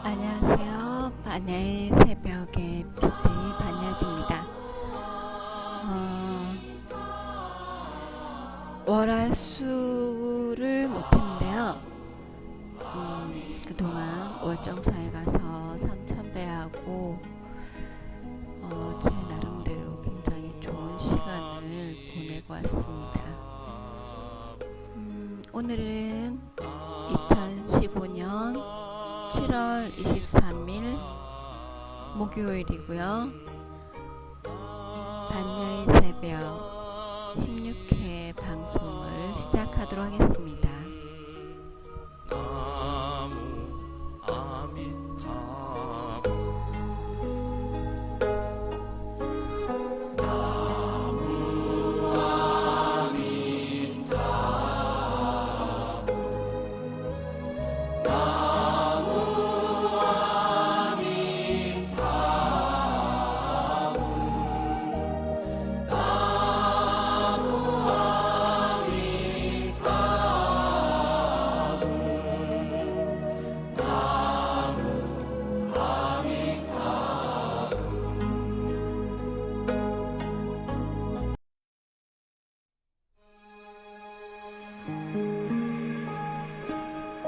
안녕하세요. 반야의 새벽의 BJ 반야지입니다. 월화수를 못했는데요. 그동안 월정사에 가서 삼천배하고 제 나름대로 굉장히 좋은 시간을 보내고 왔습니다. 오늘은 2015년 7월 23일 목요일이고요. 반야의 새벽 16회 방송을 시작하도록 하겠습니다.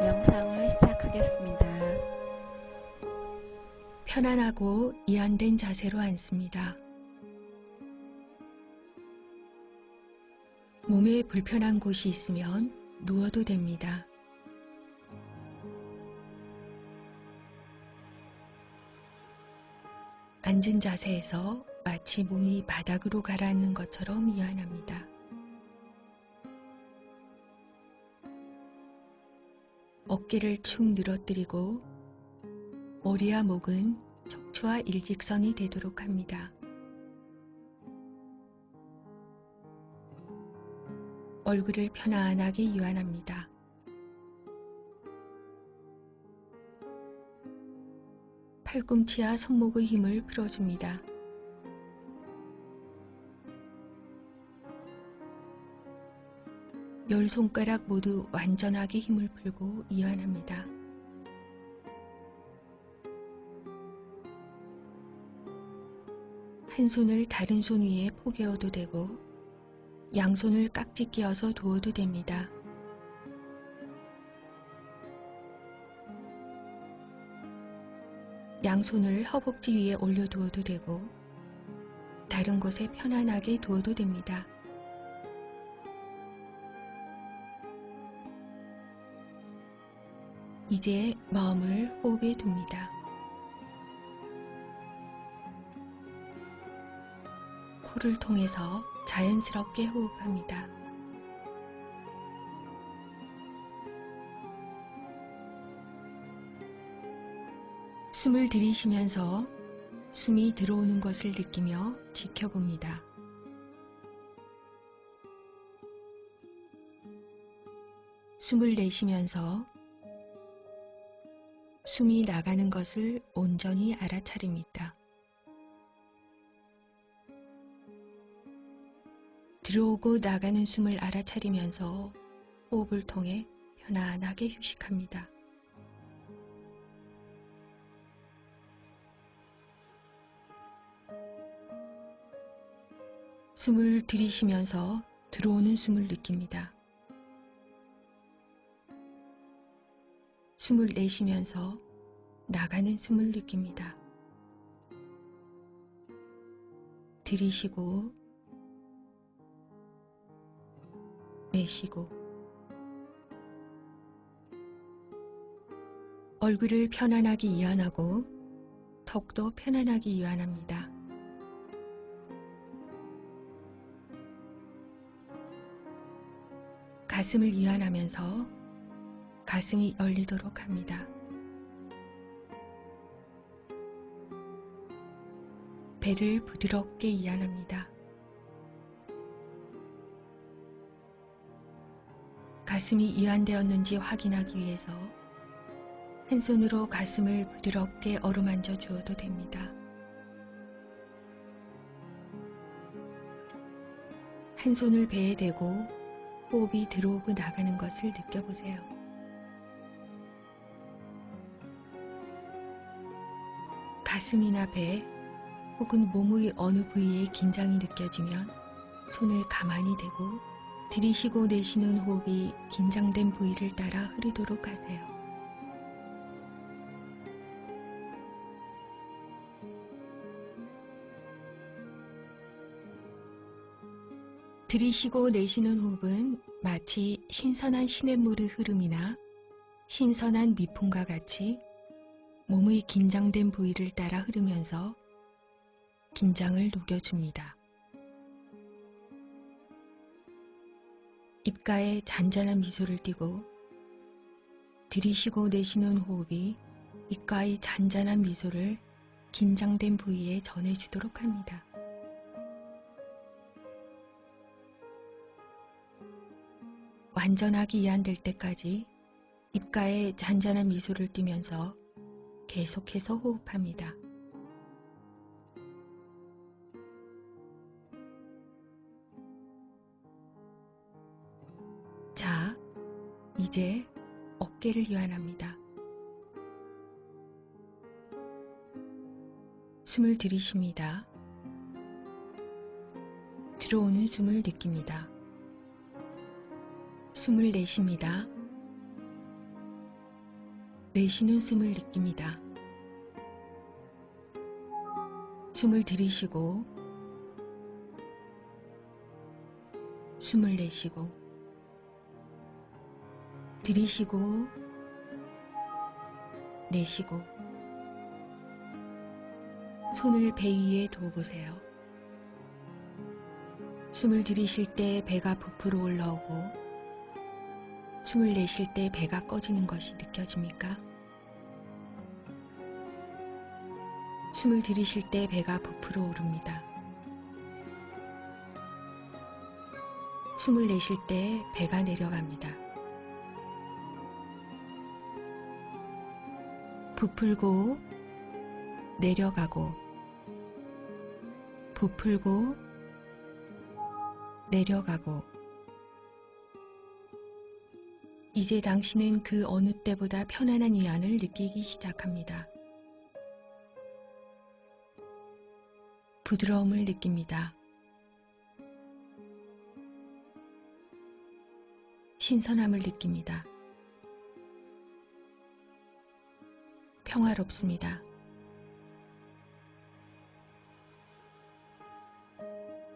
명상을 시작하겠습니다. 편안하고 이완된 자세로 앉습니다. 몸에 불편한 곳이 있으면 누워도 됩니다. 앉은 자세에서 마치 몸이 바닥으로 가라앉는 것처럼 이완합니다. 어깨를 축 늘어뜨리고 머리와 목은 척추와 일직선이 되도록 합니다. 얼굴을 편안하게 이완합니다. 팔꿈치와 손목의 힘을 풀어줍니다. 열 손가락 모두 완전하게 힘을 풀고 이완합니다. 한 손을 다른 손 위에 포개어도 되고 양손을 깍지 끼어서 두어도 됩니다. 양손을 허벅지 위에 올려두어도 되고 다른 곳에 편안하게 두어도 됩니다. 이제 마음을 호흡에 둡니다. 코를 통해서 자연스럽게 호흡합니다. 숨을 들이쉬면서 숨이 들어오는 것을 느끼며 지켜봅니다. 숨을 내쉬면서 숨이 나가는 것을 온전히 알아차립니다. 들어오고 나가는 숨을 알아차리면서 호흡을 통해 편안하게 휴식합니다. 숨을 들이쉬면서 들어오는 숨을 느낍니다. 숨을 내쉬면서 나가는 숨을 느낍니다. 들이쉬고 내쉬고 얼굴을 편안하게 이완하고 턱도 편안하게 이완합니다. 가슴을 이완하면서 가슴이 열리도록 합니다. 배를 부드럽게 이완합니다. 가슴이 이완되었는지 확인하기 위해서 한 손으로 가슴을 부드럽게 어루만져 주어도 됩니다. 한 손을 배에 대고 호흡이 들어오고 나가는 것을 느껴보세요. 가슴이나 배 혹은 몸의 어느 부위에 긴장이 느껴지면 손을 가만히 대고 들이쉬고 내쉬는 호흡이 긴장된 부위를 따라 흐르도록 하세요. 들이쉬고 내쉬는 호흡은 마치 신선한 시냇물의 흐름이나 신선한 미풍과 같이 몸의 긴장된 부위를 따라 흐르면서 긴장을 녹여줍니다. 입가에 잔잔한 미소를 띠고 들이쉬고 내쉬는 호흡이 입가의 잔잔한 미소를 긴장된 부위에 전해주도록 합니다. 완전하게 이완될 때까지 입가에 잔잔한 미소를 띠면서 계속해서 호흡합니다. 자, 이제 어깨를 이완합니다. 숨을 들이쉽니다. 들어오는 숨을 느낍니다. 숨을 내쉽니다. 내쉬는 숨을 느낍니다. 숨을 들이쉬고 숨을 내쉬고 들이쉬고 내쉬고 손을 배 위에 두어보세요. 숨을 들이쉴 때 배가 부풀어 올라오고 숨을 내쉴 때 배가 꺼지는 것이 느껴집니까? 숨을 들이쉴 때 배가 부풀어 오릅니다. 숨을 내쉴 때 배가 내려갑니다. 부풀고 내려가고 부풀고 내려가고 이제 당신은 그 어느 때보다 편안한 위안을 느끼기 시작합니다. 부드러움을 느낍니다. 신선함을 느낍니다. 평화롭습니다.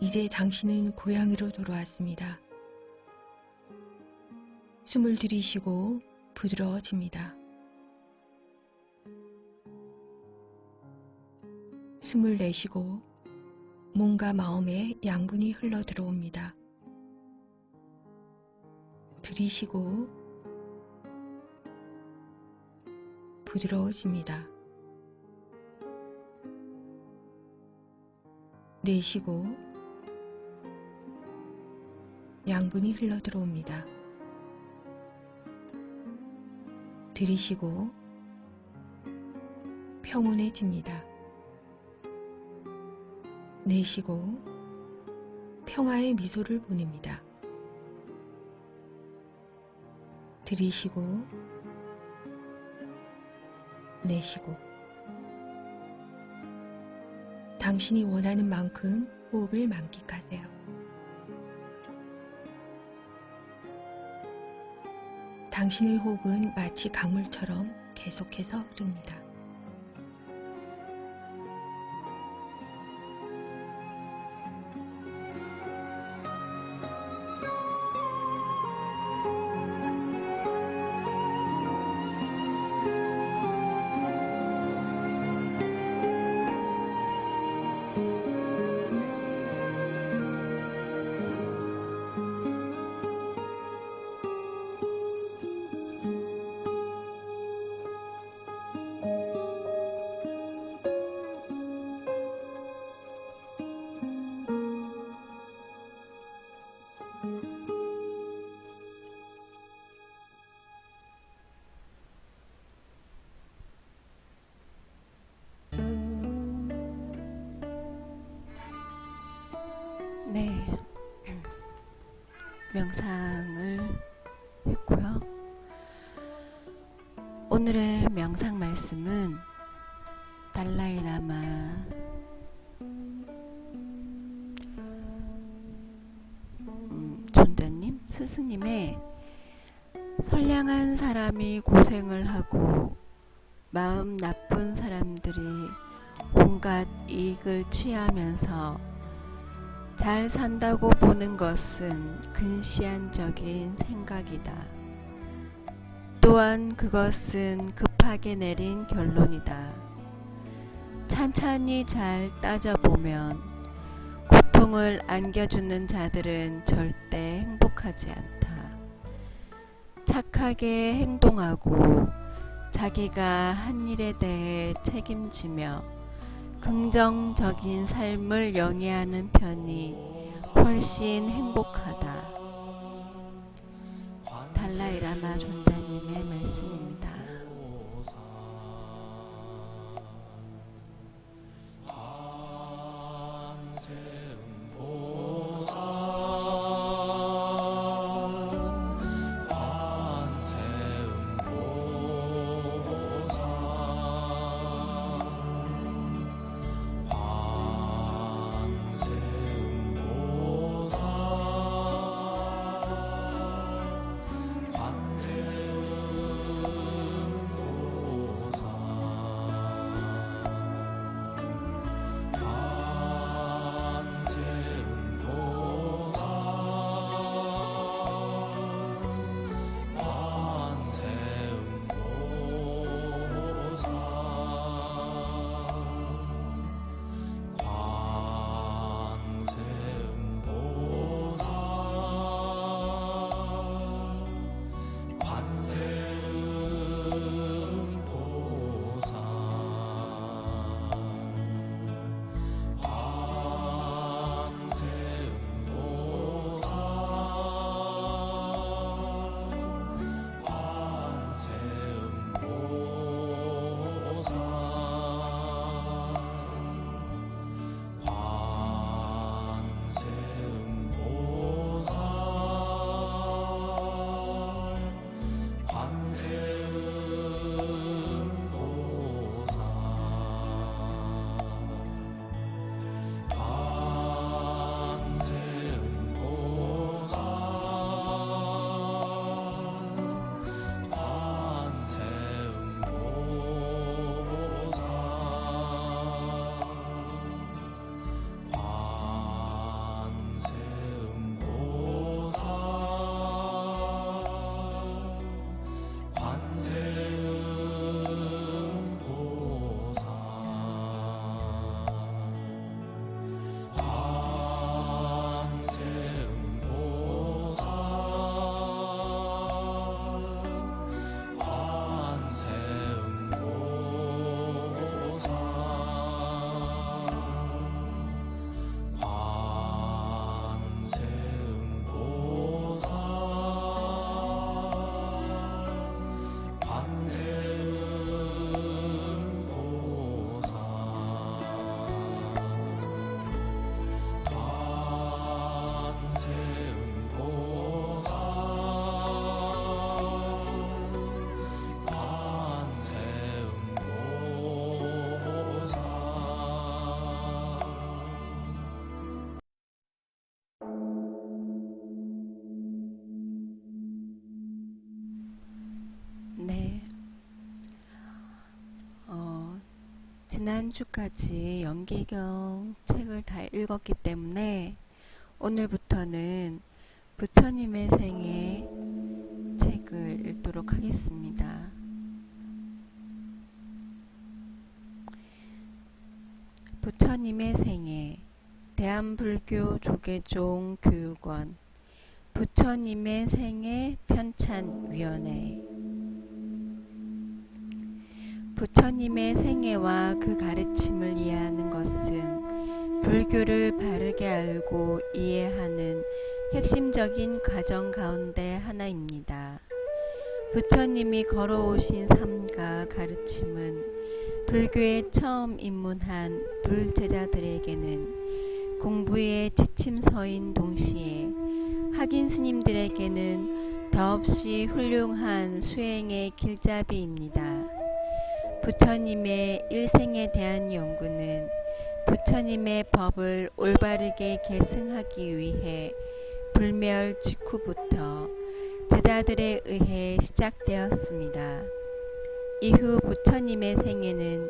이제 당신은 고향으로 돌아왔습니다. 숨을 들이쉬고 부드러워집니다. 숨을 내쉬고 몸과 마음에 양분이 흘러 들어옵니다. 들이쉬고 부드러워집니다. 내쉬고 양분이 흘러 들어옵니다. 들이쉬고 평온해집니다. 내쉬고 평화의 미소를 보냅니다. 들이쉬고 내쉬고 당신이 원하는 만큼 호흡을 만끽하세요. 당신의 호흡은 마치 강물처럼 계속해서 흐릅니다. 네, 명상을 했고요. 오늘의 명상 말씀은 달라이라마 존자님, 스승님의 선량한 사람이 고생을 하고 마음 나쁜 사람들이 온갖 이익을 취하면서 잘 산다고 보는 것은 근시안적인 생각이다. 또한 그것은 급하게 내린 결론이다. 찬찬히 잘 따져보면 고통을 안겨주는 자들은 절대 행복하지 않다. 착하게 행동하고 자기가 한 일에 대해 책임지며 긍정적인 삶을 영위하는 편이 훨씬 행복하다. 달라이라마 존자님의 말씀입니다. 네. 지난주까지 연기경 책을 다 읽었기 때문에 오늘부터는 부처님의 생애 책을 읽도록 하겠습니다. 부처님의 생애 대한불교 조계종 교육원 부처님의 생애 편찬위원회 부처님의 생애와 그 가르침을 이해하는 것은 불교를 바르게 알고 이해하는 핵심적인 과정 가운데 하나입니다. 부처님이 걸어오신 삶과 가르침은 불교에 처음 입문한 불제자들에게는 공부에 지침서인 동시에 학인 스님들에게는 더없이 훌륭한 수행의 길잡이입니다. 부처님의 일생에 대한 연구는 부처님의 법을 올바르게 계승하기 위해 불멸 직후부터 제자들에 의해 시작되었습니다. 이후 부처님의 생애는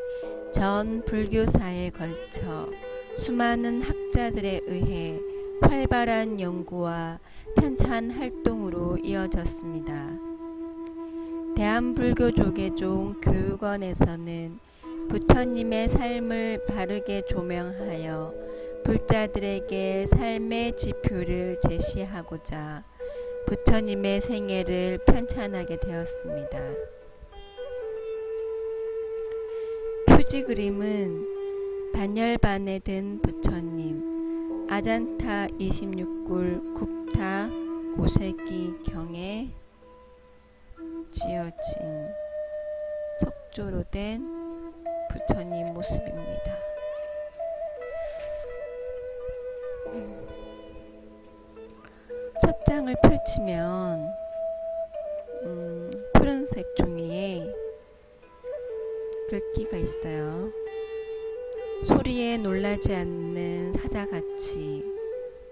전 불교사에 걸쳐 수많은 학자들에 의해 활발한 연구와 편찬 활동으로 이어졌습니다. 대한불교조계종 교육원에서는 부처님의 삶을 바르게 조명하여 불자들에게 삶의 지표를 제시하고자 부처님의 생애를 편찬하게 되었습니다. 표지 그림은 단열반에 든 부처님, 아잔타 26굴 굽타 고세기 경에 지어진 석조로 된 부처님 모습입니다. 첫 장을 펼치면 푸른색 종이에 글귀가 있어요. 소리에 놀라지 않는 사자같이,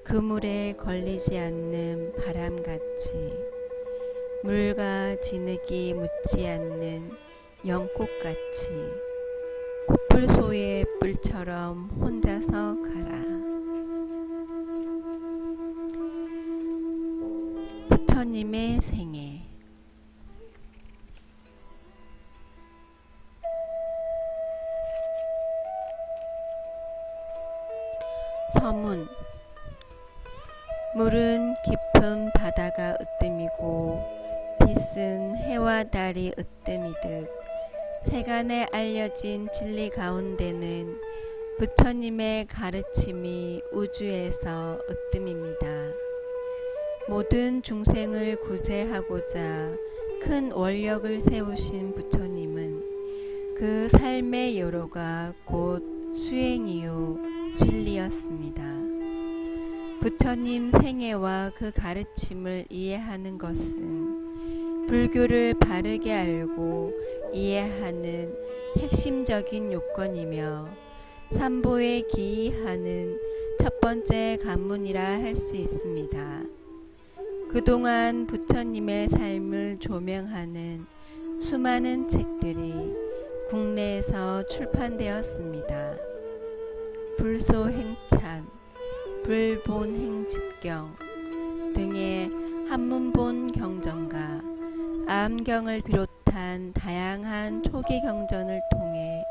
그물에 걸리지 않는 바람같이, 물과 진흙이 묻지 않는 연꽃같이, 코뿔소의 뿔처럼 혼자서 가라. 부처님의 생애. 서문. 물은 깊은 바다가 으뜸이고 빛은 해와 달이 으뜸이듯 세간에 알려진 진리 가운데는 부처님의 가르침이 우주에서 으뜸입니다. 모든 중생을 구제하고자 큰 원력을 세우신 부처님은 그 삶의 요로가 곧 수행이요 진리였습니다. 부처님 생애와 그 가르침을 이해하는 것은 불교를 바르게 알고 이해하는 핵심적인 요건이며 삼보에 기이하는 첫 번째 관문이라 할 수 있습니다. 그동안 부처님의 삶을 조명하는 수많은 책들이 국내에서 출판되었습니다. 불소행찬, 불본행집경 등의 한문본 경전과 암경을 비롯한 다양한 초기 경전을 통해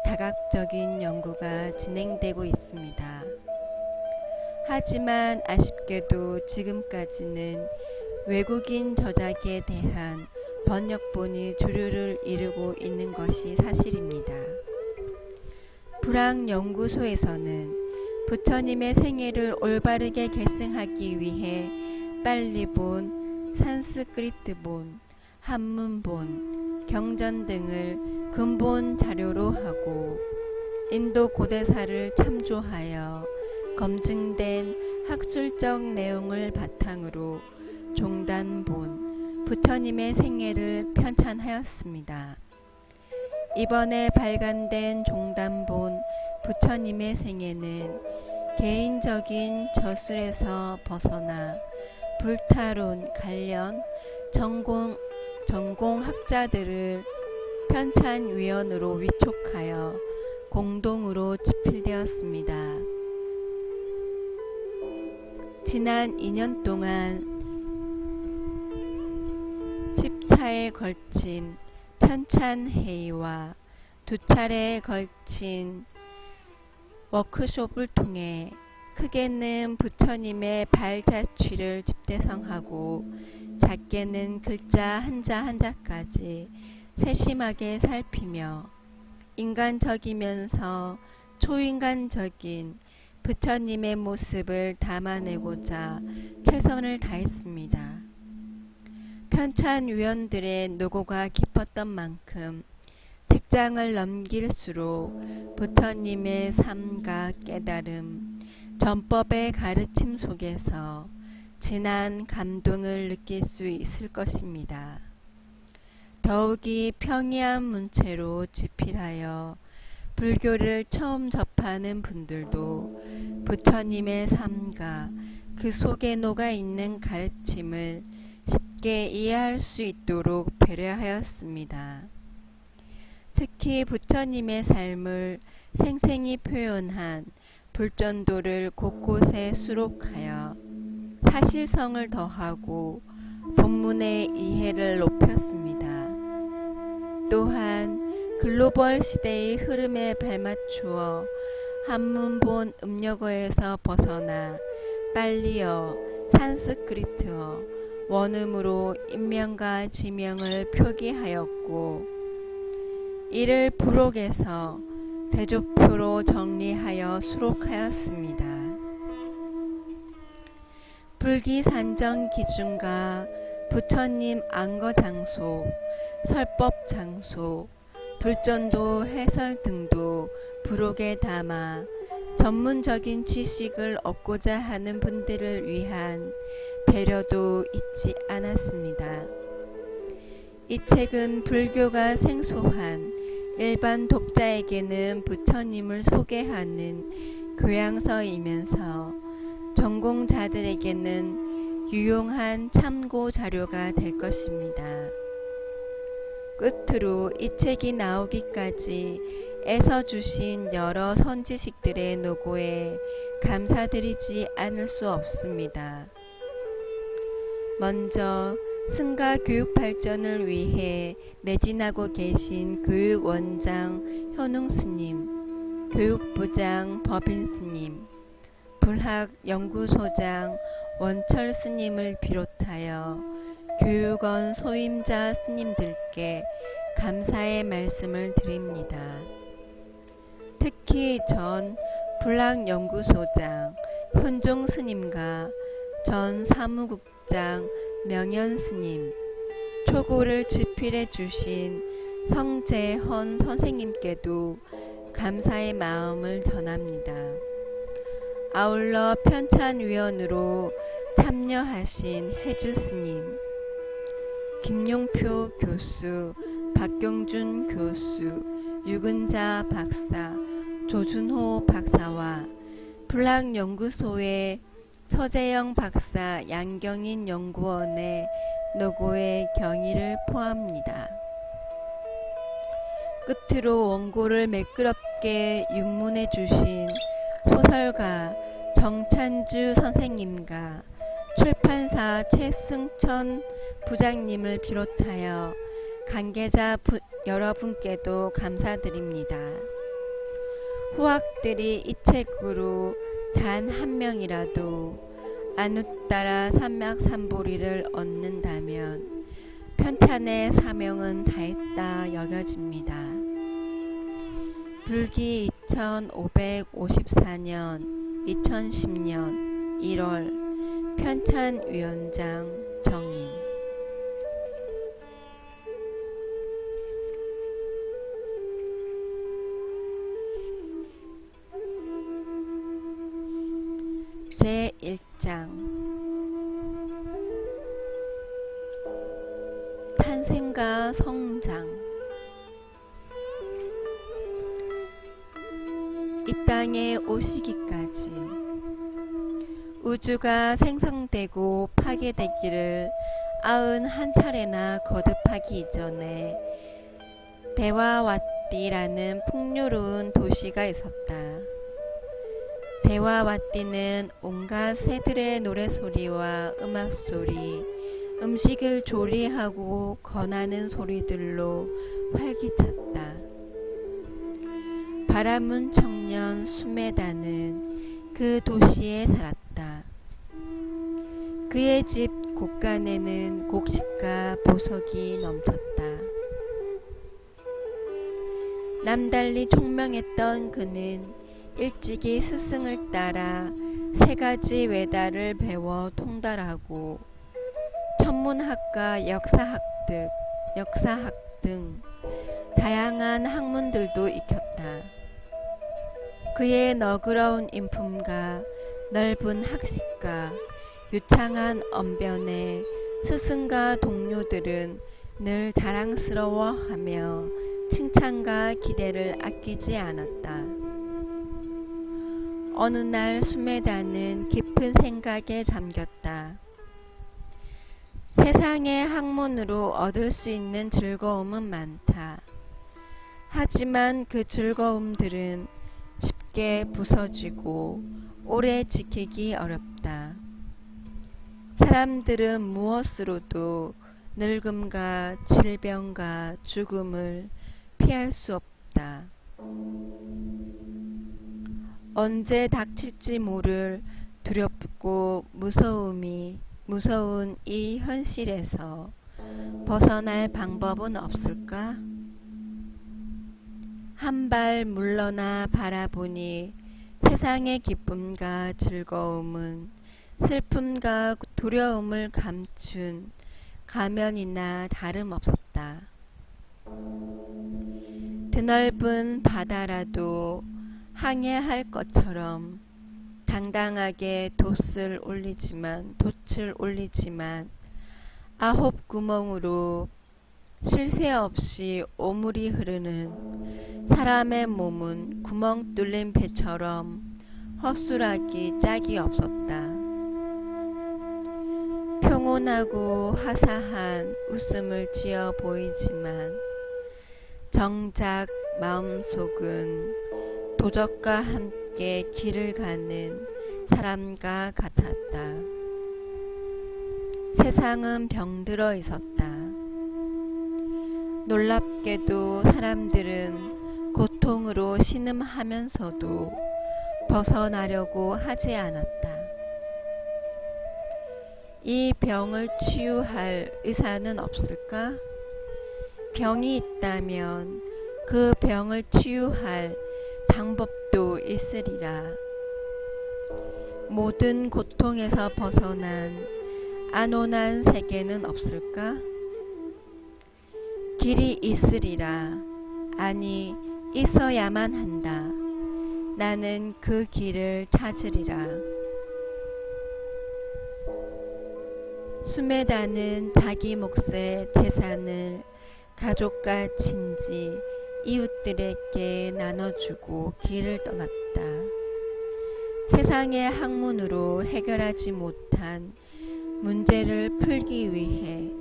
다각적인 연구가 진행되고 있습니다. 하지만 아쉽게도 지금까지는 외국인 저작에 대한 번역본이 주류를 이루고 있는 것이 사실입니다. 불황연구소에서는 부처님의 생애를 올바르게 계승하기 위해 빨리본, 산스크리트본, 한문본, 경전 등을 근본 자료로 하고 인도 고대사를 참조하여 검증된 학술적 내용을 바탕으로 종단본, 부처님의 생애를 편찬하였습니다. 이번에 발간된 종단본 부처님의 생애는 개인적인 저술에서 벗어나 불타론 관련 전공학자들을 편찬위원으로 위촉하여 공동으로 집필되었습니다. 지난 2년 동안 10차에 걸친 편찬회의와 2차례에 걸친 워크숍을 통해 크게는 부처님의 발자취를 집대성하고 작게는 글자 한자 한자까지 세심하게 살피며 인간적이면서 초인간적인 부처님의 모습을 담아내고자 최선을 다했습니다. 편찬위원들의 노고가 깊었던 만큼 책장을 넘길수록 부처님의 삶과 깨달음, 전법의 가르침 속에서 진한 감동을 느낄 수 있을 것입니다. 더욱이 평이한 문체로 집필하여 불교를 처음 접하는 분들도 부처님의 삶과 그 속에 녹아있는 가르침을 쉽게 이해할 수 있도록 배려하였습니다. 특히 부처님의 삶을 생생히 표현한 불전도를 곳곳에 수록하여 사실성을 더하고 본문의 이해를 높였습니다. 또한 글로벌 시대의 흐름에 발맞추어 한문본 음력어에서 벗어나 빨리어, 산스크리트어, 원음으로 인명과 지명을 표기하였고 이를 부록에서 대조표로 정리하여 수록하였습니다. 불기산정 기준과 부처님 안거 장소, 설법 장소, 불전도 해설 등도 부록에 담아 전문적인 지식을 얻고자 하는 분들을 위한 배려도 잊지 않았습니다. 이 책은 불교가 생소한 일반 독자에게는 부처님을 소개하는 교양서이면서 전공자들에게는 유용한 참고 자료가 될 것입니다. 끝으로 이 책이 나오기까지 애써주신 여러 선지식들의 노고에 감사드리지 않을 수 없습니다. 먼저 승가 교육 발전을 위해 매진하고 계신 교육원장 현웅스님, 교육부장 법인스님, 불학연구소장 원철스님을 비롯하여 교육원 소임자 스님들께 감사의 말씀을 드립니다. 특히 전 불학연구소장 현종스님과 전 사무국장 명현스님, 초고를 집필해 주신 성재헌 선생님께도 감사의 마음을 전합니다. 아울러 편찬위원으로 참여하신 해주스님, 김용표 교수, 박경준 교수, 유근자 박사, 조준호 박사와 불학연구소의 서재영 박사, 양경인 연구원의 노고의 경의를 포함합니다. 끝으로 원고를 매끄럽게 윤문해 주신 소설가 정찬주 선생님과 출판사 최승천 부장님을 비롯하여 관계자 여러분께도 감사드립니다. 후학들이 이 책으로 단 한 명이라도 아누따라 삼막삼보리를 얻는다면 편찬의 사명은 다했다 여겨집니다. 불기 2554년 2010년 1월 편찬위원장 정인. 제1장 탄생과 성장. 이 땅에 오시기까지 우주가 생성되고 파괴되기를 91차례나 거듭하기 이전에 데와와띠라는 풍요로운 도시가 있었다. 데와와띠는 온갖 새들의 노래소리와 음악소리, 음식을 조리하고 권하는 소리들로 활기찼다. 바라문 청년 수메다는 그 도시에 살았다. 그의 집 곳간에는 곡식과 보석이 넘쳤다. 남달리 총명했던 그는 일찍이 스승을 따라 3가지 외다를 배워 통달하고 천문학과 역사학 등 다양한 학문들도 익혔다. 그의 너그러운 인품과 넓은 학식과 유창한 언변에 스승과 동료들은 늘 자랑스러워하며 칭찬과 기대를 아끼지 않았다. 어느 날 수메다는 깊은 생각에 잠겼다. 세상의 학문으로 얻을 수 있는 즐거움은 많다. 하지만 그 즐거움들은 쉽게 부서지고 오래 지키기 어렵다. 사람들은 무엇으로도 늙음과 질병과 죽음을 피할 수 없다. 언제 닥칠지 모를 두렵고 무서운 이 현실에서 벗어날 방법은 없을까? 한 발 물러나 바라보니 세상의 기쁨과 즐거움은 슬픔과 두려움을 감춘 가면이나 다름없었다. 드넓은 바다라도 항해할 것처럼 당당하게 돛을 올리지만 9 구멍으로 쉴 새 없이 오물이 흐르는 사람의 몸은 구멍 뚫린 배처럼 허술하기 짝이 없었다. 평온하고 화사한 웃음을 지어 보이지만 정작 마음속은 도적과 함께 길을 가는 사람과 같았다. 세상은 병들어 있었다. 놀랍게도 사람들은 고통으로 신음하면서도 벗어나려고 하지 않았다. 이 병을 치유할 의사는 없을까? 병이 있다면 그 병을 치유할 방법도 있으리라. 모든 고통에서 벗어난 안온한 세계는 없을까? 길이 있으리라. 아니, 있어야만 한다. 나는 그 길을 찾으리라. 수메다는 자기 몫의 재산을 가족과 친지, 이웃들에게 나눠주고 길을 떠났다. 세상의 학문으로 해결하지 못한 문제를 풀기 위해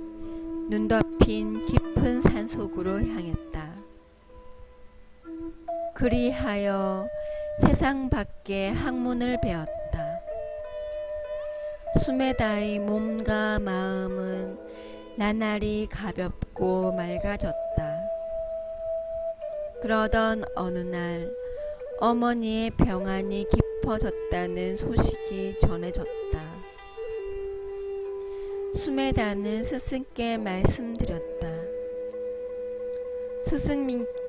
눈 덮인 깊은 산속으로 향했다. 그리하여 세상 밖의 학문을 배웠다. 수메다의 몸과 마음은 나날이 가볍고 맑아졌다. 그러던 어느 날 어머니의 병환이 깊어졌다는 소식이 전해졌다. 수메다는 스승께 말씀드렸다.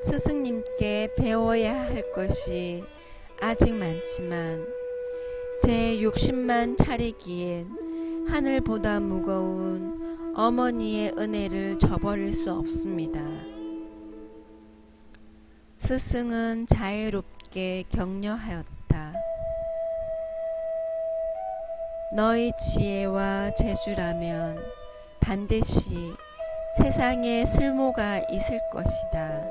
스승님께 배워야 할 것이 아직 많지만 제 욕심만 차리기엔 하늘보다 무거운 어머니의 은혜를 저버릴 수 없습니다. 스승은 자애롭게 격려하였다. 너희 지혜와 재주라면 반드시 세상에 쓸모가 있을 것이다.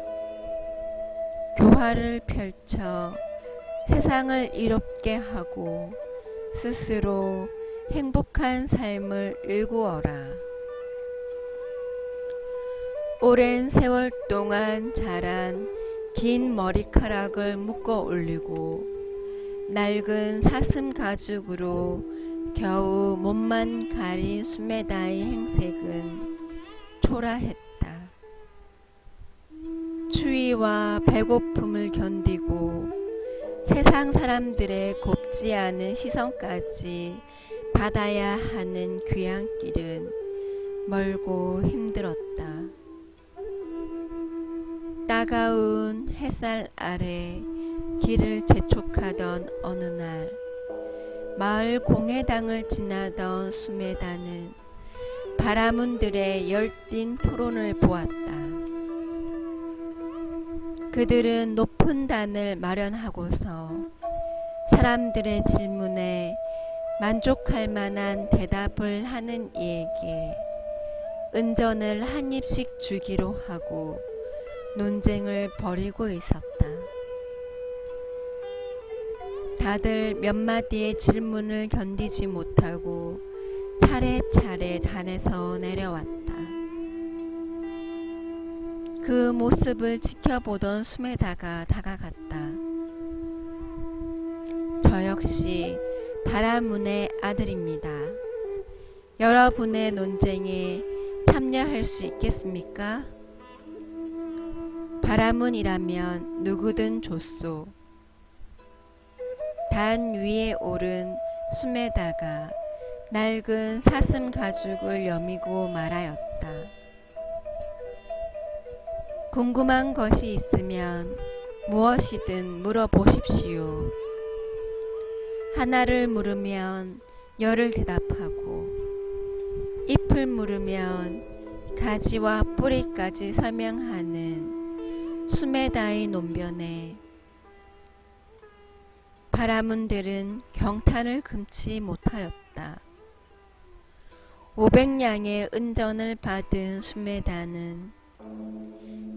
교화를 펼쳐 세상을 이롭게 하고 스스로 행복한 삶을 일구어라. 오랜 세월 동안 자란 긴 머리카락을 묶어 올리고 낡은 사슴 가죽으로 겨우 몸만 가린 수메다의 행색은 초라했다. 추위와 배고픔을 견디고 세상 사람들의 곱지 않은 시선까지 받아야 하는 귀향길은 멀고 힘들었다. 따가운 햇살 아래 길을 재촉하던 어느 날 마을 공회당을 지나던 수메다는 바라문들의 열띤 토론을 보았다. 그들은 높은 단을 마련하고서 사람들의 질문에 만족할 만한 대답을 하는 이에게 은전을 한 입씩 주기로 하고 논쟁을 벌이고 있었다. 다들 몇 마디의 질문을 견디지 못하고 차례차례 단에서 내려왔다. 그 모습을 지켜보던 수메다가 다가갔다. 저 역시 바라문의 아들입니다. 여러분의 논쟁에 참여할 수 있겠습니까? 바라문이라면 누구든 좋소. 단 위에 오른 수메다가 낡은 사슴 가죽을 여미고 말하였다. 궁금한 것이 있으면 무엇이든 물어보십시오. 하나를 물으면 열을 대답하고 잎을 물으면 가지와 뿌리까지 설명하는 수메다의 논변에 바라문들은 경탄을 금치 못하였다. 500냥의 은전을 받은 수메다는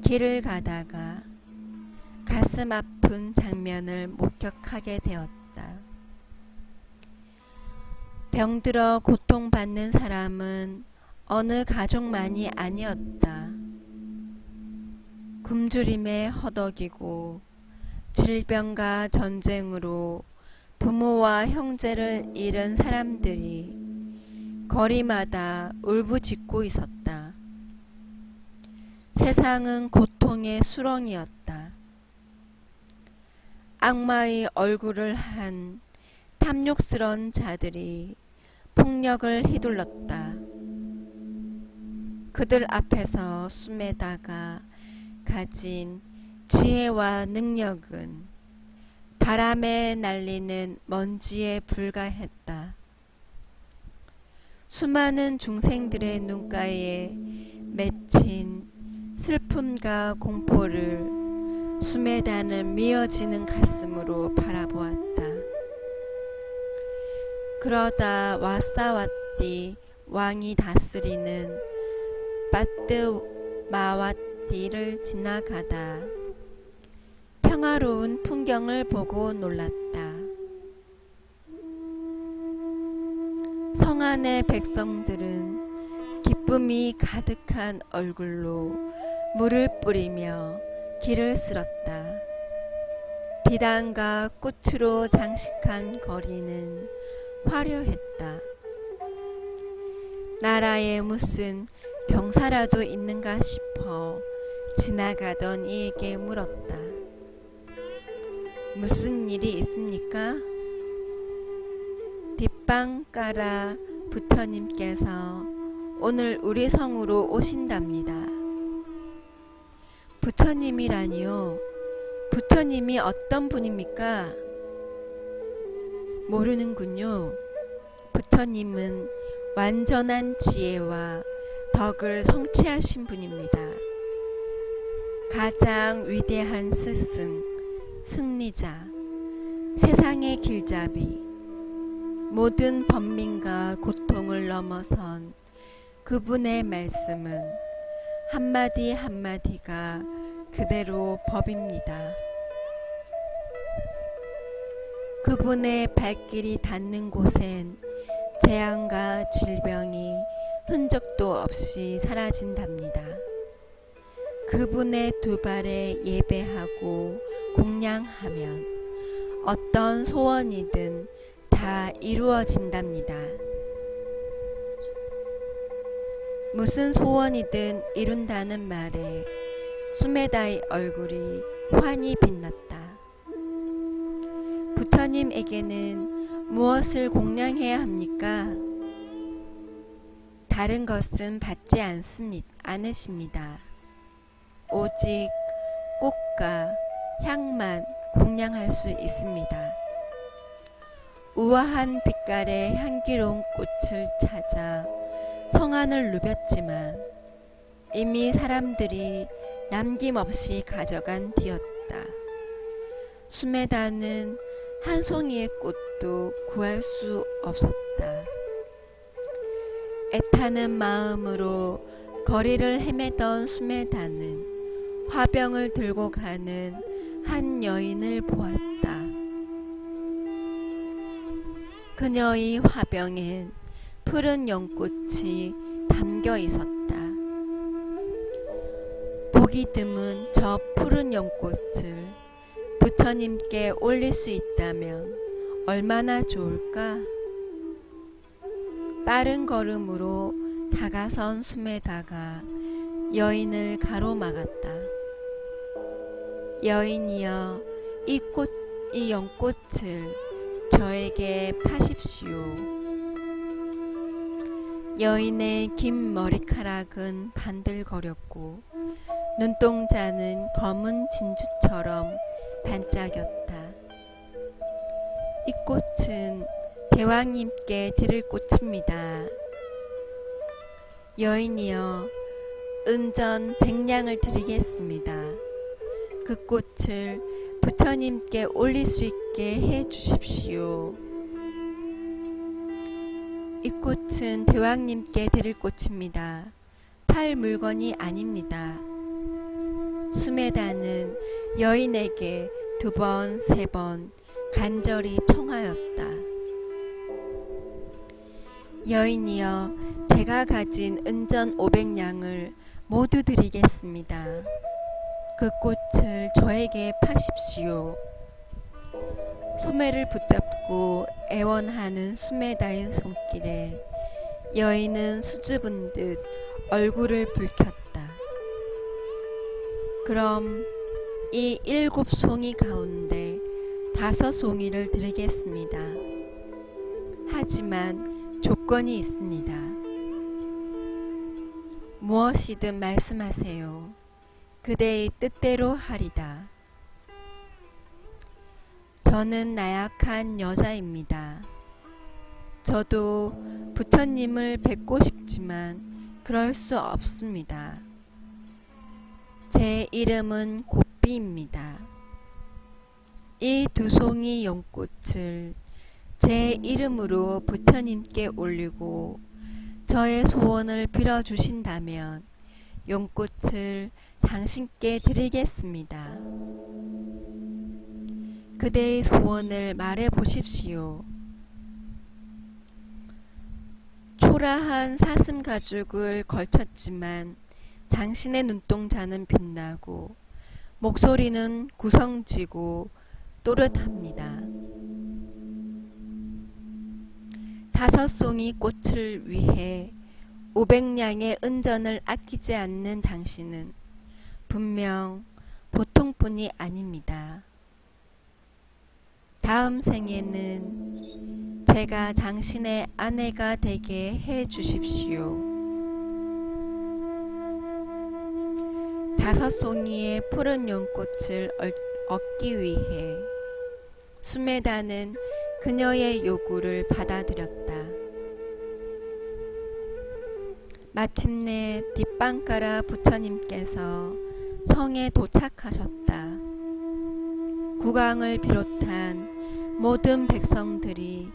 길을 가다가 가슴 아픈 장면을 목격하게 되었다. 병들어 고통받는 사람은 어느 가족만이 아니었다. 굶주림에 허덕이고 질병과 전쟁으로 부모와 형제를 잃은 사람들이 거리마다 울부짖고 있었다. 세상은 고통의 수렁이었다. 악마의 얼굴을 한 탐욕스런 자들이 폭력을 휘둘렀다. 그들 앞에서 수메다가 가진 지혜와 능력은 바람에 날리는 먼지에 불과했다. 수많은 중생들의 눈가에 맺힌 슬픔과 공포를 수메다는 미어지는 가슴으로 바라보았다. 그러다 와사와띠 왕이 다스리는 바뜨마와띠를 지나가다 평화로운 풍경을 보고 놀랐다. 성 안의 백성들은 기쁨이 가득한 얼굴로 물을 뿌리며 길을 쓸었다. 비단과 꽃으로 장식한 거리는 화려했다. 나라에 무슨 병사라도 있는가 싶어 지나가던 이에게 물었다. 무슨 일이 있습니까? 뒷방가라 부처님께서 오늘 우리 성으로 오신답니다. 부처님이라니요? 부처님이 어떤 분입니까? 모르는군요. 부처님은 완전한 지혜와 덕을 성취하신 분입니다. 가장 위대한 스승, 승리자, 세상의 길잡이, 모든 번민과 고통을 넘어선 그분의 말씀은 한마디 한마디가 그대로 법입니다. 그분의 발길이 닿는 곳엔 재앙과 질병이 흔적도 없이 사라진답니다. 그분의 두 발에 예배하고 공양하면 어떤 소원이든 다 이루어진답니다. 무슨 소원이든 이룬다는 말에 수메다의 얼굴이 환히 빛났다. 부처님에게는 무엇을 공양해야 합니까? 다른 것은 받지 않으십니다. 오직 꽃과 향만 공양할 수 있습니다. 우아한 빛깔의 향기로운 꽃을 찾아 성안을 누볐지만 이미 사람들이 남김없이 가져간 뒤였다. 수메다는 한 송이의 꽃도 구할 수 없었다. 애타는 마음으로 거리를 헤매던 수메다는 화병을 들고 가는 한 여인을 보았다. 그녀의 화병엔 푸른 연꽃이 담겨 있었다. 보기 드문 저 푸른 연꽃을 부처님께 올릴 수 있다면 얼마나 좋을까? 빠른 걸음으로 다가선 수메다가 여인을 가로막았다. 여인이여, 이 연꽃을 저에게 파십시오. 여인의 긴 머리카락은 반들거렸고 눈동자는 검은 진주처럼 반짝였다. 이 꽃은 대왕님께 드릴 꽃입니다. 여인이여, 은전 100냥을 드리겠습니다. 그 꽃을 부처님께 올릴 수 있게 해 주십시오. 이 꽃은 대왕님께 드릴 꽃입니다. 팔 물건이 아닙니다. 수메다는 여인에게 2번, 3번 간절히 청하였다. 여인이여, 제가 가진 은전 500냥을 모두 드리겠습니다. 그 꽃을 저에게 파십시오. 소매를 붙잡고 애원하는 수메다의 손길에 여인은 수줍은 듯 얼굴을 붉혔다. 그럼 이 7송이 가운데 5송이를 드리겠습니다. 하지만 조건이 있습니다. 무엇이든 말씀하세요. 그대의 뜻대로 하리다. 저는 나약한 여자입니다. 저도 부처님을 뵙고 싶지만 그럴 수 없습니다. 제 이름은 곱비입니다. 이 2송이 연꽃을 제 이름으로 부처님께 올리고 저의 소원을 빌어주신다면 연꽃을 당신께 드리겠습니다. 그대의 소원을 말해 보십시오. 초라한 사슴 가죽을 걸쳤지만 당신의 눈동자는 빛나고 목소리는 구성지고 또렷합니다. 5송이 꽃을 위해 500냥의 은전을 아끼지 않는 당신은 분명 보통분이 아닙니다. 다음 생에는 제가 당신의 아내가 되게 해 주십시오. 5송이의 푸른 연꽃을 얻기 위해 수메다는 그녀의 요구를 받아들였다. 마침내 뒷방가라 부처님께서 성에 도착하셨다. 국왕을 비롯한 모든 백성들이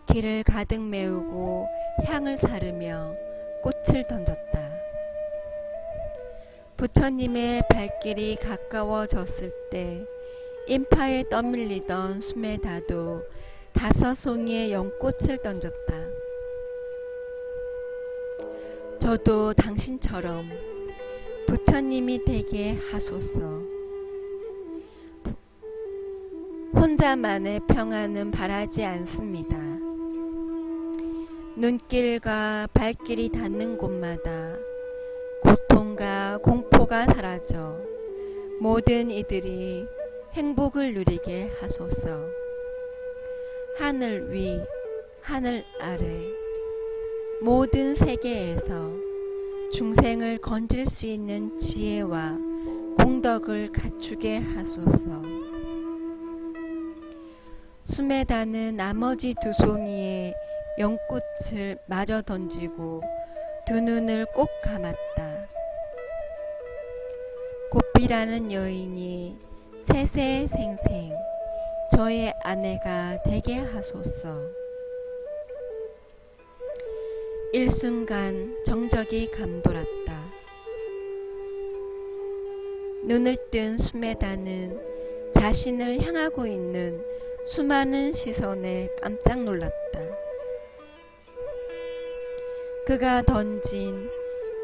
길을 가득 메우고 향을 사르며 꽃을 던졌다. 부처님의 발길이 가까워졌을 때 인파에 떠밀리던 수메다도 5송이의 연꽃을 던졌다. 저도 당신처럼 부처님이 되게 하소서. 혼자만의 평안은 바라지 않습니다. 눈길과 발길이 닿는 곳마다 고통과 공포가 사라져 모든 이들이 행복을 누리게 하소서. 하늘 위, 하늘 아래 모든 세계에서 중생을 건질 수 있는 지혜와 공덕을 갖추게 하소서. 수메다는 나머지 2송이의 연꽃을 마저 던지고 2눈을 꼭 감았다. 곱비라는 여인이 세세생생 저의 아내가 되게 하소서. 일순간 정적이 감돌았다. 눈을 뜬 수메다는 자신을 향하고 있는 수많은 시선에 깜짝 놀랐다. 그가 던진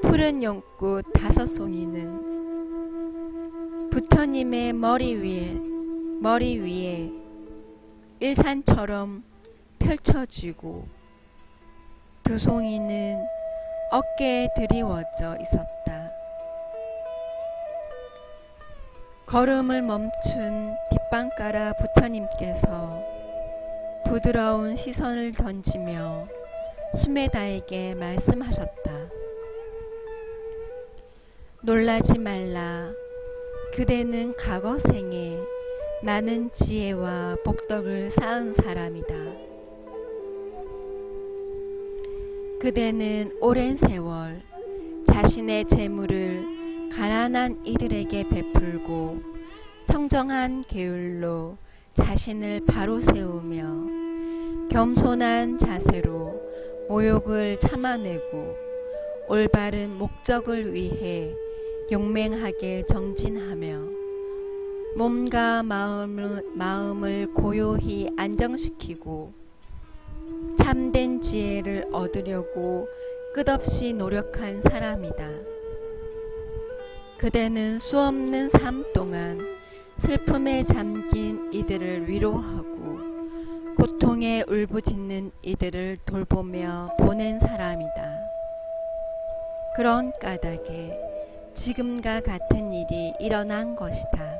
푸른 연꽃 5송이는 부처님의 머리 위에 일산처럼 펼쳐지고 2송이는 어깨에 드리워져 있었다. 걸음을 멈춘 뒷방가라 부처님께서 부드러운 시선을 던지며 수메다에게 말씀하셨다. 놀라지 말라. 그대는 과거 생에 많은 지혜와 복덕을 쌓은 사람이다. 그대는 오랜 세월 자신의 재물을 가난한 이들에게 베풀고 청정한 계율로 자신을 바로 세우며 겸손한 자세로 모욕을 참아내고 올바른 목적을 위해 용맹하게 정진하며 몸과 마음을 고요히 안정시키고 참된 지혜를 얻으려고 끝없이 노력한 사람이다. 그대는 수없는 삶 동안 슬픔에 잠긴 이들을 위로하고 고통에 울부짖는 이들을 돌보며 보낸 사람이다. 그런 까닭에 지금과 같은 일이 일어난 것이다.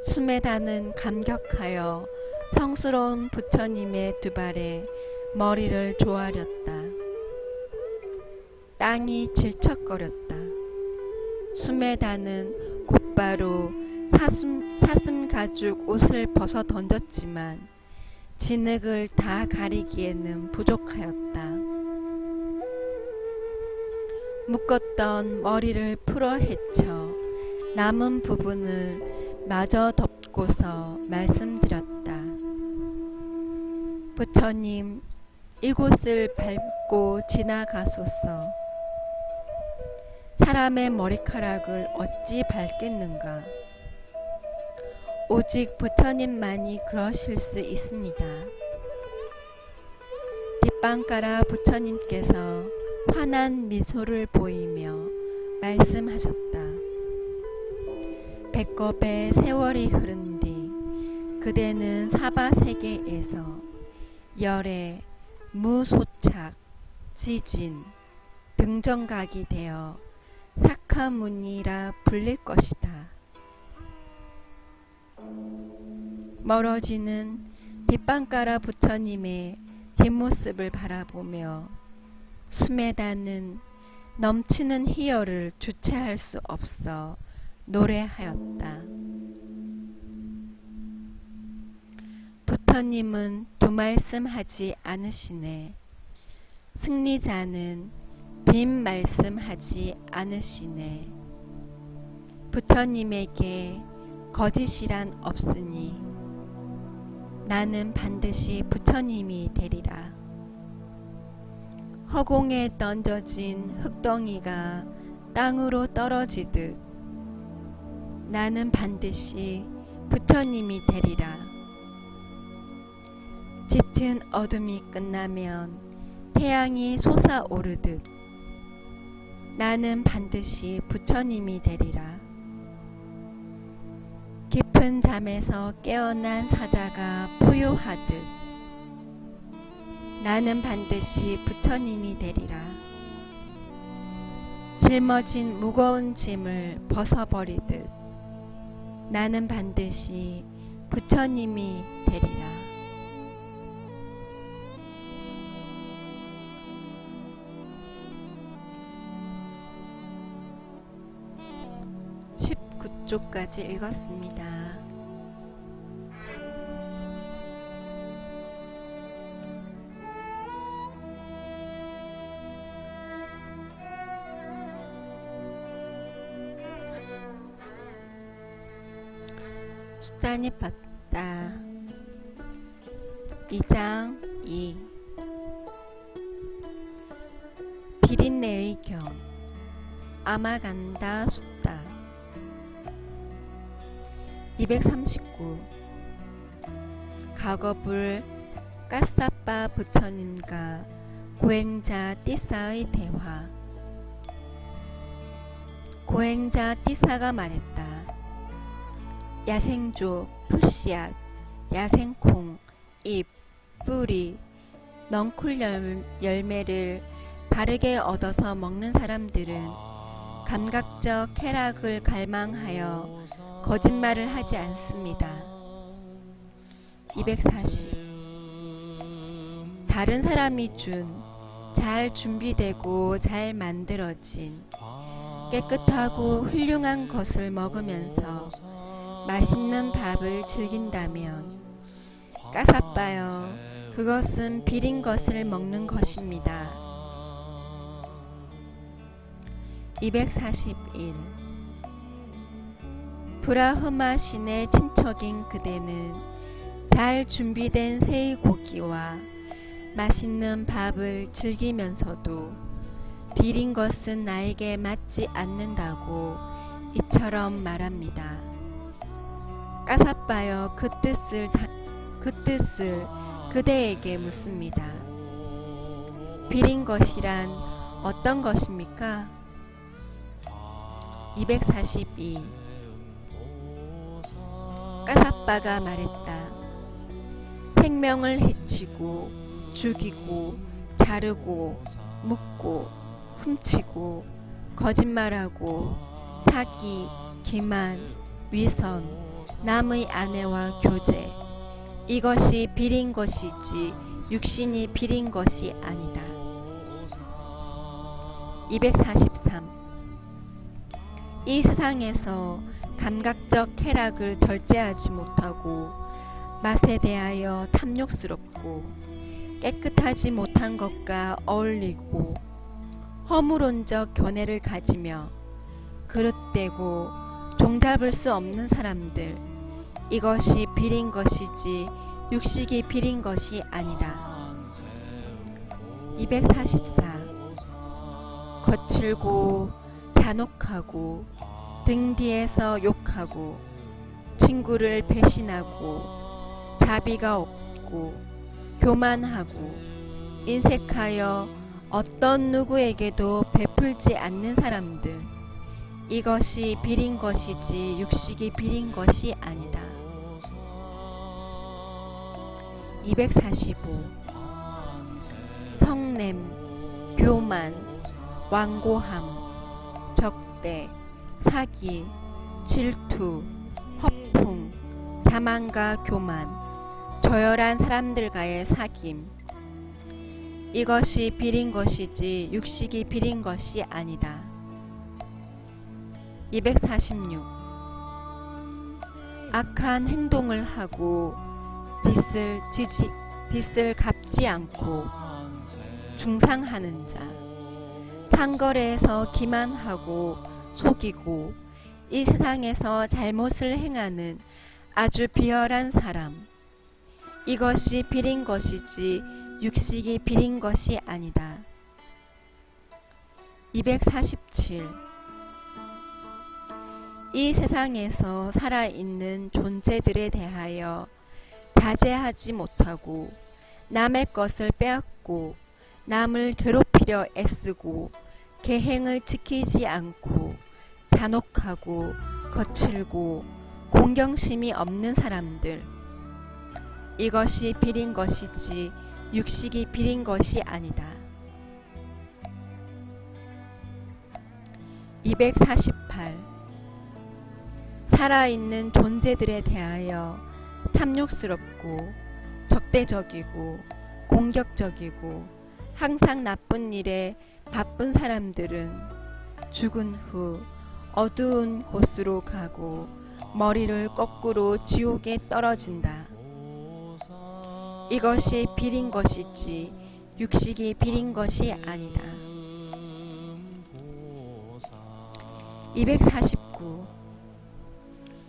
수메다는 감격하여 성스러운 부처님의 두 발에 머리를 조아렸다. 땅이 질척거렸다. 수메다는 곧바로 사슴 가죽 옷을 벗어 던졌지만 진흙을 다 가리기에는 부족하였다. 묶었던 머리를 풀어 헤쳐 남은 부분을 마저 덮고서 말씀드렸다. 부처님, 이곳을 밟고 지나가소서. 사람의 머리카락을 어찌 밟겠는가? 오직 부처님만이 그러실 수 있습니다. 뒷방가라 부처님께서 환한 미소를 보이며 말씀하셨다. 배꼽에 세월이 흐른 뒤 그대는 사바세계에서 열애, 무소착, 지진, 등정각이 되어 사카무니라 불릴 것이다. 멀어지는 뒷방가라 부처님의 뒷모습을 바라보며 수메다는 넘치는 희열을 주체할 수 없어 노래하였다. 부처님은 두 말씀하지 않으시네. 승리자는 빈 말씀하지 않으시네. 부처님에게 거짓이란 없으니 나는 반드시 부처님이 되리라. 허공에 던져진 흙덩이가 땅으로 떨어지듯 나는 반드시 부처님이 되리라. 짙은 어둠이 끝나면 태양이 솟아오르듯 나는 반드시 부처님이 되리라. 깊은 잠에서 깨어난 사자가 포효하듯 나는 반드시 부처님이 되리라. 짊어진 무거운 짐을 벗어버리듯 나는 반드시 부처님이 되리라. 19쪽까지 읽었습니다. 수다니팟다 2장 2 비린내의 경 아마간다 숫다 239. 가거불 까싸빠 부처님과 고행자 띠사의 대화. 고행자 띠사가 말했다. 야생조, 풀씨앗, 야생콩, 잎, 뿌리, 넝쿨 열매를 바르게 얻어서 먹는 사람들은 감각적 쾌락을 갈망하여 거짓말을 하지 않습니다. 240. 다른 사람이 준 잘 준비되고 잘 만들어진 깨끗하고 훌륭한 것을 먹으면서 맛있는 밥을 즐긴다면 까사빠여 그것은 비린 것을 먹는 것입니다. 241. 브라흐마 신의 친척인 그대는 잘 준비된 새의 고기와 맛있는 밥을 즐기면서도 비린 것은 나에게 맞지 않는다고 이처럼 말합니다. 까사빠여 그 뜻을 그대에게 묻습니다. 비린 것이란 어떤 것입니까? 242. 까사빠가 말했다. 생명을 해치고 죽이고 자르고 묻고 훔치고 거짓말하고 사기, 기만, 위선, 남의 아내와 교제, 이것이 비린 것이지 육신이 비린 것이 아니다. 243. 이 세상에서 감각적 쾌락을 절제하지 못하고 맛에 대하여 탐욕스럽고 깨끗하지 못한 것과 어울리고 허물론적 견해를 가지며 그릇되고 종잡을 수 없는 사람들, 이것이 비린 것이지 육식이 비린 것이 아니다. 244. 거칠고 잔혹하고 등 뒤에서 욕하고 친구를 배신하고 자비가 없고 교만하고 인색하여 어떤 누구에게도 베풀지 않는 사람들, 이것이 비린 것이지 육식이 비린 것이 아니다. 245. 성냄, 교만, 완고함, 적대, 사기, 질투, 허풍, 자만과 교만, 저열한 사람들과의 사귐, 이것이 비린 것이지 육식이 비린 것이 아니다. 246. 악한 행동을 하고 빚을 갚지 않고 중상하는 자, 상거래에서 기만하고 속이고 이 세상에서 잘못을 행하는 아주 비열한 사람, 이것이 비린 것이지 육식이 비린 것이 아니다. 247. 이 세상에서 살아있는 존재들에 대하여 자제하지 못하고 남의 것을 빼앗고 남을 괴롭히려 애쓰고 계행을 지키지 않고 잔혹하고 거칠고 공경심이 없는 사람들, 이것이 비린 것이지 육식이 비린 것이 아니다. 248. 살아있는 존재들에 대하여 탐욕스럽고 적대적이고 공격적이고 항상 나쁜 일에 바쁜 사람들은 죽은 후 어두운 곳으로 가고 머리를 거꾸로 지옥에 떨어진다. 이것이 비린 것이지 육식이 비린 것이 아니다. 249.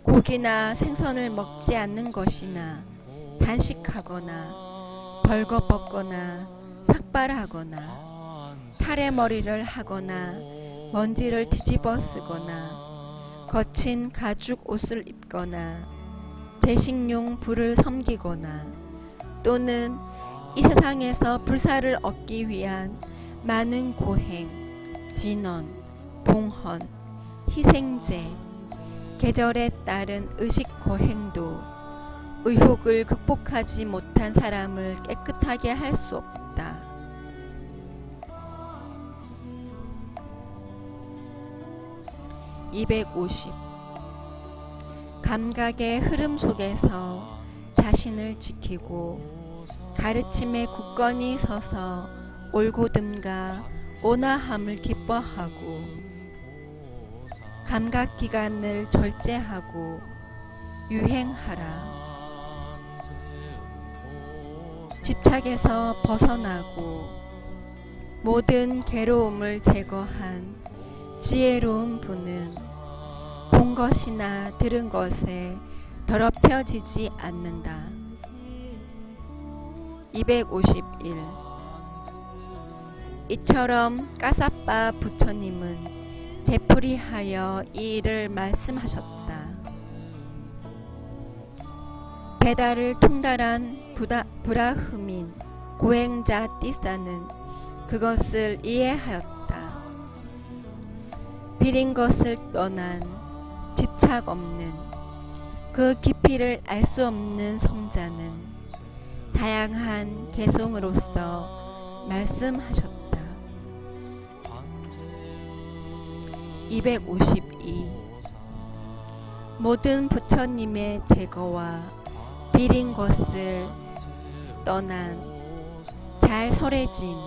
고기나 생선을 먹지 않는 것이나 단식하거나 벌거벗거나 삭발하거나 타래머리를 하거나 먼지를 뒤집어 쓰거나 거친 가죽 옷을 입거나 제식용 불을 섬기거나 또는 이 세상에서 불사를 얻기 위한 많은 고행, 진언, 봉헌, 희생제, 계절에 따른 의식고행도 의욕을 극복하지 못한 사람을 깨끗하게 할 수 없다. (250) 감각의 흐름 속에서 자신을 지키고 가르침에 굳건히 서서 올곧음과 온화함을 기뻐하고 감각기관을 절제하고 유행하라. 집착에서 벗어나고 모든 괴로움을 제거한 지혜로운 분은 본 것이나 들은 것에 더럽혀지지 않는다. (251) 이처럼 까사빠 부처님은 되풀이하여 이 일을 말씀하셨다. 배달을 통달한 브라흐민 고행자 띠사는 그것을 이해하였다. 비린 것을 떠난 집착 없는 그 깊이를 알 수 없는 성자는 다양한 개송으로서 말씀하셨다. (252) 모든 부처님의 제거와 비린 것을 떠난 잘 설해진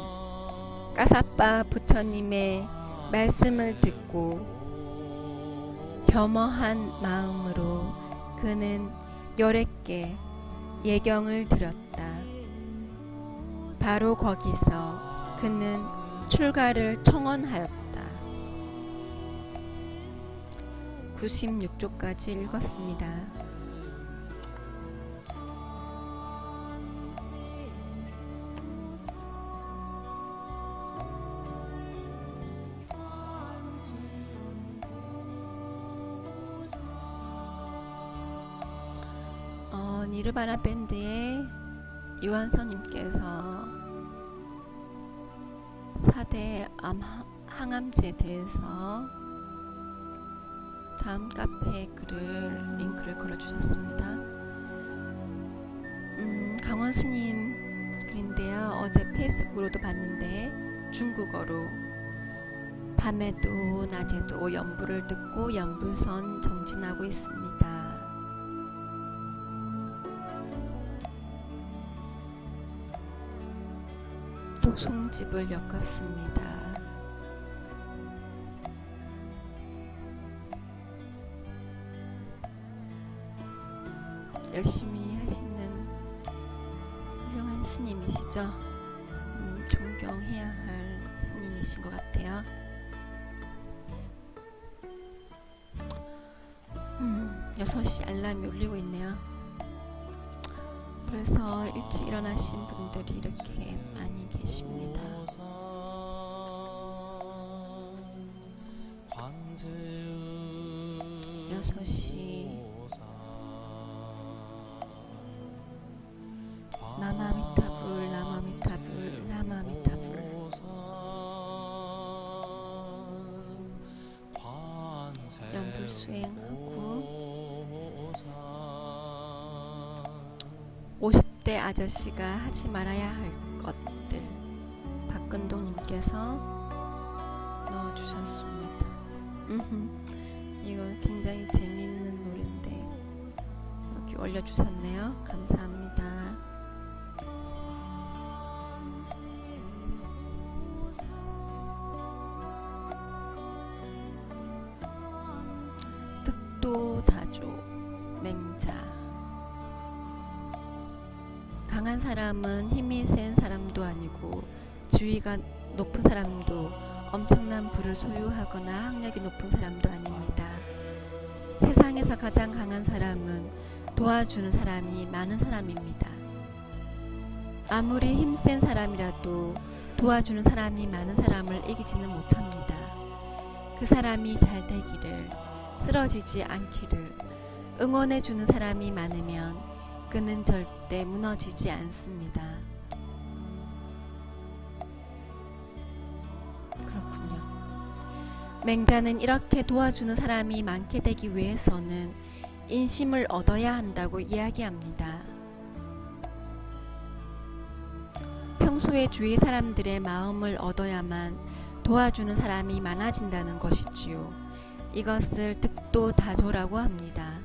까사빠 부처님의 말씀을 듣고 겸허한 마음으로 그는 열애께 예경을 드렸다. 바로 거기서 그는 출가를 청원하였다. 96조까지 읽었습니다. 니르바나 밴드의 유한선님께서 4대 항암제에 대해서 다음 카페에 링크를 걸어주셨습니다. 강원 스님 글인데요. 어제 페이스북으로도 봤는데 중국어로 밤에도 낮에도 연불을 듣고 연불선 정진하고 있습니다. 독송집을 엮었습니다. 열심히 하시는 훌륭한 스님이시죠. 존경해야 할 스님이신 것 같아요. 6시 알람이 울리고 있네요. 벌써 일찍 일어나신 분들이 이렇게 많이 계십니다. 6시 나마미타불 나마미타불 나마미타불. 연불 수행하고 50대 아저씨가 하지 말아야 할 것들 박근동님께서 넣어주셨습니다. 이거 굉장히 재미있는 노래인데 여기 올려주셨네요. 감사합니다. 득도다조 맹자. 강한 사람은 힘이 센 사람도 아니고 지위가 높은 사람도 엄청난 부를 소유하거나 학력이 높은 사람도 아닙니다. 세상에서 가장 강한 사람은 도와주는 사람이 많은 사람입니다. 아무리 힘센 사람이라도 도와주는 사람이 많은 사람을 이기지는 못합니다. 그 사람이 잘 되기를, 쓰러지지 않기를 응원해주는 사람이 많으면 그는 절대 무너지지 않습니다. 그렇군요. 맹자는 이렇게 도와주는 사람이 많게 되기 위해서는 인심을 얻어야 한다고 이야기합니다. 평소에 주위 사람들의 마음을 얻어야만 도와주는 사람이 많아진다는 것이지요. 이것을 득도다조라고 합니다.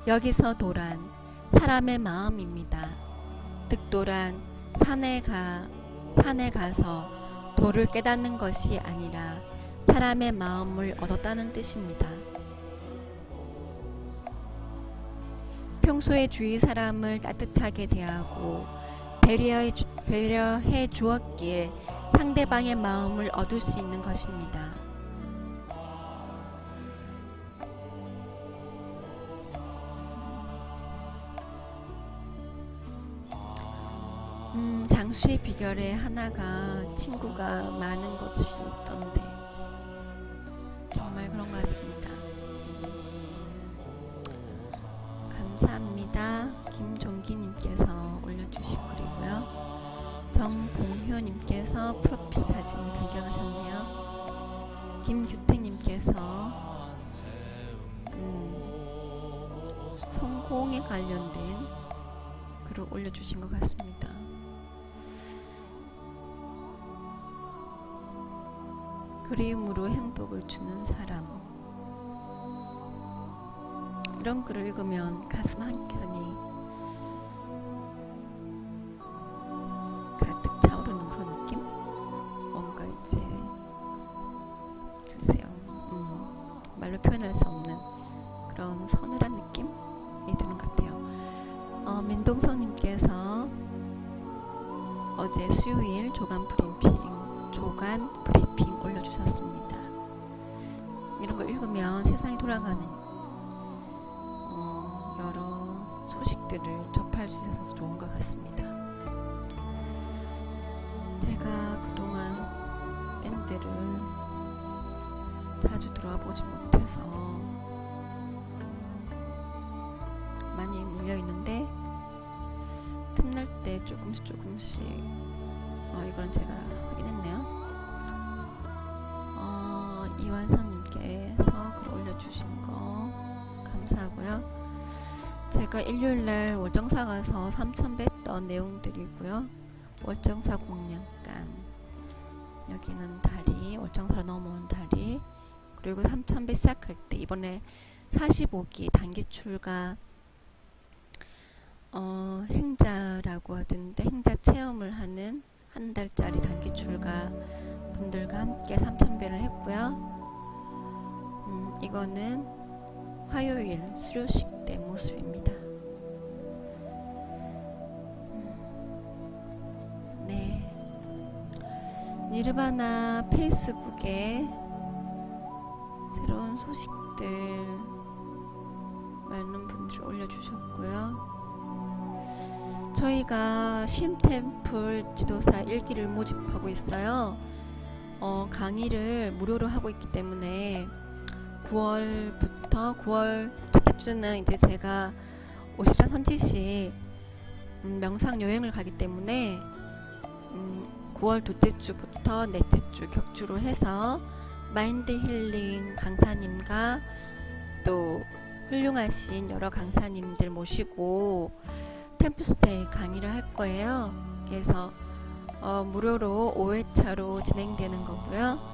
여기서 도란 사람의 마음입니다. 득도란 산에 가서 도를 깨닫는 것이 아니라 사람의 마음을 얻었다는 뜻입니다. 평소에 주위 사람을 따뜻하게 대하고 배려해 주었기에 상대방의 마음을 얻을 수 있는 것입니다. 장수의 비결의 하나가 친구가 많은 것이 있던데 정말 그런 것 같습니다. 감사합니다. 김종기님께서 올려주신 글이고요. 정봉효님께서 프로필 사진 변경하셨네요. 김규택님께서 성공에 관련된 글을 올려주신 것 같습니다. 그리움으로 행복을 주는 사람. 이런 글을 읽으면 가슴 한켠이 가득 차오르는 그런 느낌? 뭔가 이제 글쎄요, 말로 표현할 수 없는 그런 서늘한 느낌이 드는 것 같아요. 민동성님께서 어제 수요일 조간 브리핑 올려주셨습니다. 이런 걸 읽으면 세상이 돌아가는 여러 소식들을 접할 수 있어서 좋은 것 같습니다. 제가 그동안 밴드를 자주 들어와 보지 못해서 많이 밀려있는데 틈날 때 조금씩 이건 제가 하긴 했네요. 이완선님께서 글 올려주신 거 감사하고요. 제가 일요일날 월정사 가서 삼천 뵀던 내용들이고요. 월정사 공략관, 여기는 다리, 월정사로 넘어온 다리, 그리고 삼천 배 시작할 때 이번에 45기 단기 출가 행자라고 하던데 행자 체험을 하는 한 달짜리 단기 출가 분들과 함께 3000배를 했고요. 이거는 화요일 수료식 때 모습입니다. 네, 니르바나 페이스북에 새로운 소식들 많은 분들이 올려주셨고요. 저희가 쉼템플 지도사 1기를 모집하고 있어요. 강의를 무료로 하고 있기 때문에 9월 첫째 주는 이제 제가 50장 선지식 명상 여행을 가기 때문에 9월 둘째 주부터 넷째 주 격주로 해서 마인드 힐링 강사님과 또 훌륭하신 여러 강사님들 모시고 템플스테이 강의를 할 거예요. 그래서 무료로 5회차로 진행되는 거고요.